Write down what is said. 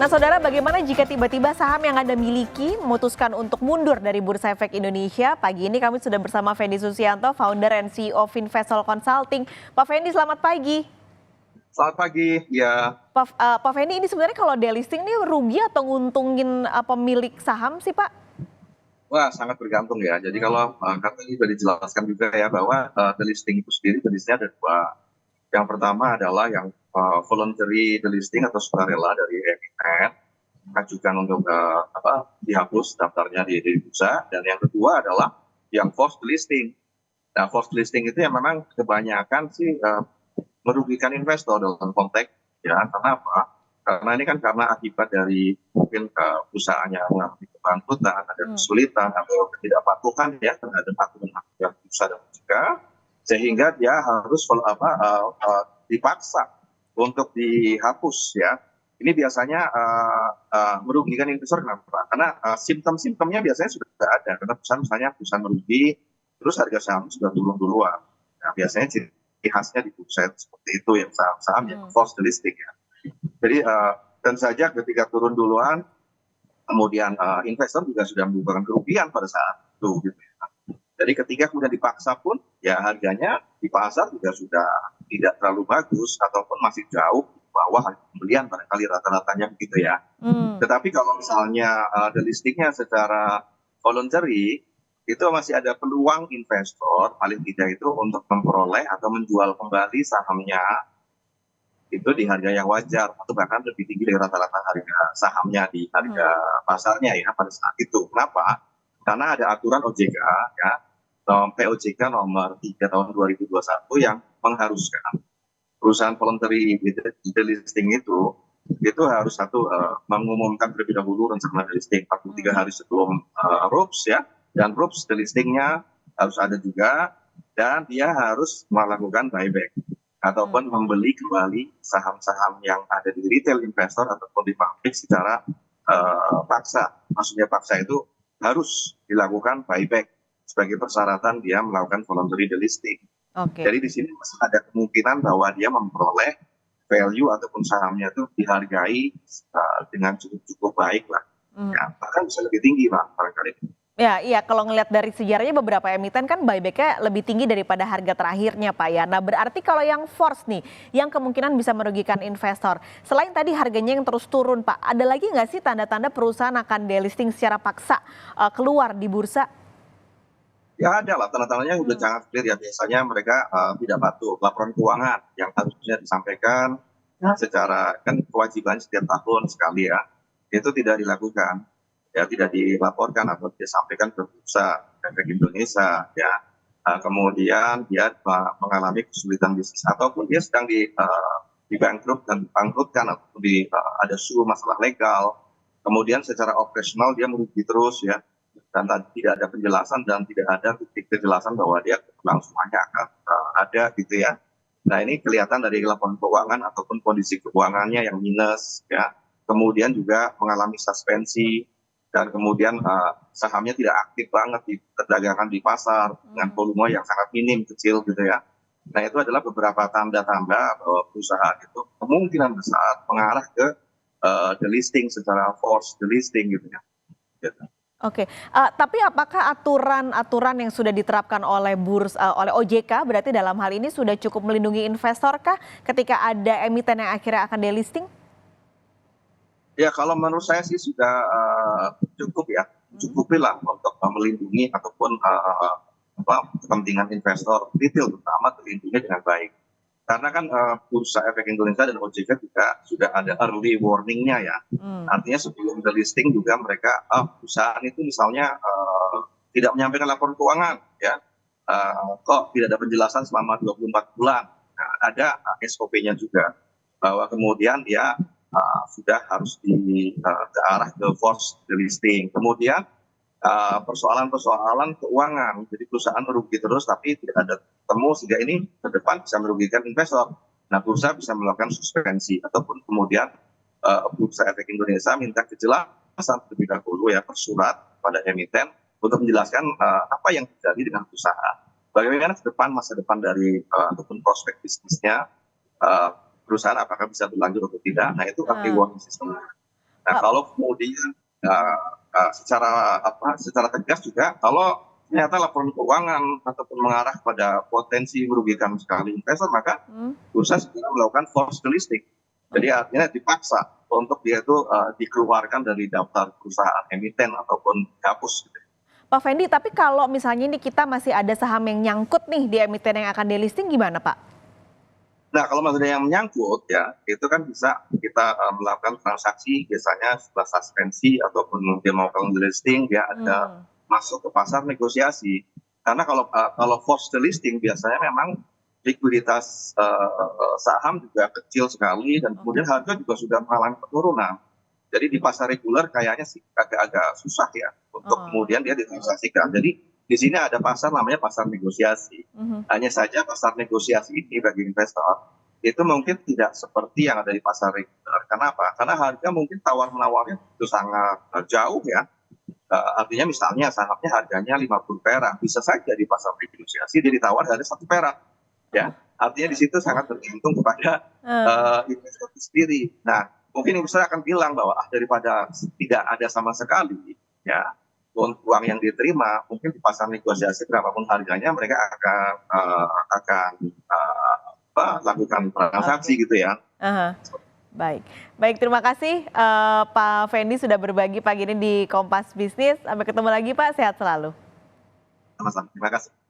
Nah, saudara, bagaimana jika tiba-tiba saham yang Anda miliki memutuskan untuk mundur dari Bursa Efek Indonesia? Pagi ini kami sudah bersama Fendi Susianto, founder and CEO Finvesol Consulting. Pak Fendi, selamat pagi. Selamat pagi, ya. Pak Fendi, ini sebenarnya kalau delisting ini rugi atau nguntungin pemilik saham sih, Pak? Wah, sangat bergantung ya. Jadi kalau tadi sudah dijelaskan juga ya bahwa delisting itu sendiri jenisnya ada dua. Yang pertama adalah yang voluntary delisting atau sukarela dari emiten ajukan untuk dihapus daftarnya di bursa, dan yang kedua adalah yang forced delisting. Nah, forced delisting itu yang memang kebanyakan sih merugikan investor dalam konteks ya. Karena apa? Karena ini kan karena akibat dari mungkin perusahaannya mengalami kebangkrutan, ada kesulitan atau ketidakpatuhan ya terhadap aturan bursa dan juga, sehingga dia harus dipaksa untuk dihapus ya. Ini biasanya merugikan investor. Kenapa? Karena simptom-simptomnya biasanya sudah ada. Karena misalnya perusahaan merugi, terus harga saham sudah turun duluan. Nah, biasanya ciri khasnya di bursa seperti itu ya, saham-saham yang forced delisting ya. Jadi tentu saja ketika turun duluan, kemudian investor juga sudah menyumbang kerugian pada saat itu. Gitu ya. Jadi ketika kemudian dipaksa pun, ya harganya di pasar juga sudah tidak terlalu bagus ataupun masih jauh di bawah harga pembelian barangkali rata-ratanya begitu ya. Tetapi kalau misalnya delistingnya secara voluntary, itu masih ada peluang investor paling tidak itu untuk memperoleh atau menjual kembali sahamnya itu di harga yang wajar atau bahkan lebih tinggi dari rata-rata harga sahamnya di harga pasarnya ya pada saat itu. Kenapa? Karena ada aturan OJK ya, POJK nomor 3 tahun 2021 yang mengharuskan perusahaan voluntary delisting itu harus mengumumkan terlebih dahulu rencana delisting 43 hari sebelum RUPS ya, dan RUPS delistingnya harus ada juga, dan dia harus melakukan buyback ataupun membeli kembali saham-saham yang ada di retail investor ataupun di publik secara paksa. Maksudnya paksa itu harus dilakukan buyback sebagai persyaratan dia melakukan voluntary delisting. Jadi di sini masih ada kemungkinan bahwa dia memperoleh value ataupun sahamnya itu dihargai dengan cukup baik lah. Ya, bahkan bisa lebih tinggi Pak barangkali. Ya, iya, kalau ngelihat dari sejarahnya beberapa emiten kan buyback-nya lebih tinggi daripada harga terakhirnya, Pak ya. Nah, berarti kalau yang force nih, yang kemungkinan bisa merugikan investor, selain tadi harganya yang terus turun, Pak, ada lagi nggak sih tanda-tanda perusahaan akan delisting secara paksa keluar di bursa? Ya ada lah, tanda-tandanya udah sangat clear ya. Biasanya mereka tidak patuh laporan keuangan yang harusnya disampaikan secara, kan kewajiban setiap tahun sekali ya, itu tidak dilakukan. Ya, tidak dilaporkan atau disampaikan ke Bursa Efek Indonesia ya. Kemudian dia mengalami kesulitan bisnis ataupun dia sedang bangkrutkan ataupun ada masalah legal. Kemudian secara operasional dia merugi terus ya, dan tidak ada penjelasan dan tidak ada titik kejelasan bahwa dia kelangsungannya akan ada gitu ya. Nah, ini kelihatan dari laporan keuangan ataupun kondisi keuangannya yang minus ya. Kemudian juga mengalami suspensi, dan kemudian sahamnya tidak aktif banget diperdagangkan di pasar dengan volume yang sangat minim, kecil gitu ya. Nah, itu adalah beberapa tanda-tanda bahwa perusahaan itu kemungkinan besar mengarah ke delisting secara forced delisting gitu ya. Gitu. Oke, tapi apakah aturan yang sudah diterapkan oleh oleh OJK berarti dalam hal ini sudah cukup melindungi investor kah ketika ada emiten yang akhirnya akan delisting? Ya, kalau menurut saya sih sudah cukup ya, cukupilah untuk melindungi ataupun kepentingan investor retail terutama terlindungi dengan baik. Karena kan Bursa Efek Indonesia dan OJK juga sudah ada early warning-nya ya. Artinya sebelum delisting juga mereka perusahaan itu misalnya tidak menyampaikan laporan keuangan ya, kok tidak ada penjelasan selama 24 bulan. Nah, ada SOP-nya juga bahwa kemudian dia sudah harus ke arah ke forced delisting. Kemudian persoalan-persoalan keuangan, jadi perusahaan merugi terus tapi tidak ada temu, sehingga ini ke depan bisa merugikan investor. Nah, bursa bisa melakukan suspensi ataupun kemudian Bursa Efek Indonesia minta kejelasan terlebih dahulu ya, persurat pada emiten untuk menjelaskan apa yang terjadi dengan perusahaan, bagaimana ke depan masa depan dari ataupun prospek bisnisnya perusahaan, apakah bisa berlanjut atau tidak. Nah, itu early warning system. Nah, Pak, kalau kemudian secara tegas juga, kalau ternyata laporan keuangan ataupun mengarah pada potensi merugikan sekali investor, maka hmm, bursa segera melakukan forced delisting. Jadi oke. artinya dipaksa untuk dia itu dikeluarkan dari daftar perusahaan emiten ataupun dihapus. Pak Fendi, tapi kalau misalnya ini kita masih ada saham yang nyangkut nih di emiten yang akan delisting gimana Pak? Nah, kalau masih ada yang menyangkut ya, itu kan bisa kita melakukan transaksi biasanya setelah suspensi ataupun dia mau melakukan delisting, dia ada Hmm, masuk ke pasar negosiasi. Karena kalau forced delisting biasanya memang likuiditas saham juga kecil sekali dan oke. kemudian harga juga sudah mengalami penurunan. Jadi di pasar reguler kayaknya sih agak-agak susah ya untuk Oh, kemudian dia ditransaksikan. Jadi di sini ada pasar namanya pasar negosiasi. mhm, Hanya saja pasar negosiasi ini bagi investor itu mungkin tidak seperti yang ada di pasar reguler. Kenapa? Karena harga mungkin tawar-menawarnya itu sangat jauh ya. Artinya misalnya sahamnya harganya 50 perak, bisa saja di pasar negosiasi dia ditawar harga 1 perak. Ya, artinya di situ sangat bergantung kepada eh, investor itu sendiri. Nah, mungkin investor akan bilang bahwa daripada tidak ada sama sekali, ya uang yang diterima mungkin di pasar negosiasi berapapun harganya mereka akan lakukan transaksi oke. gitu ya. Aha, baik. Baik, terima kasih Pak Fendi sudah berbagi pagi ini di Kompas Bisnis. Sampai ketemu lagi Pak, sehat selalu. Sama-sama. Terima kasih.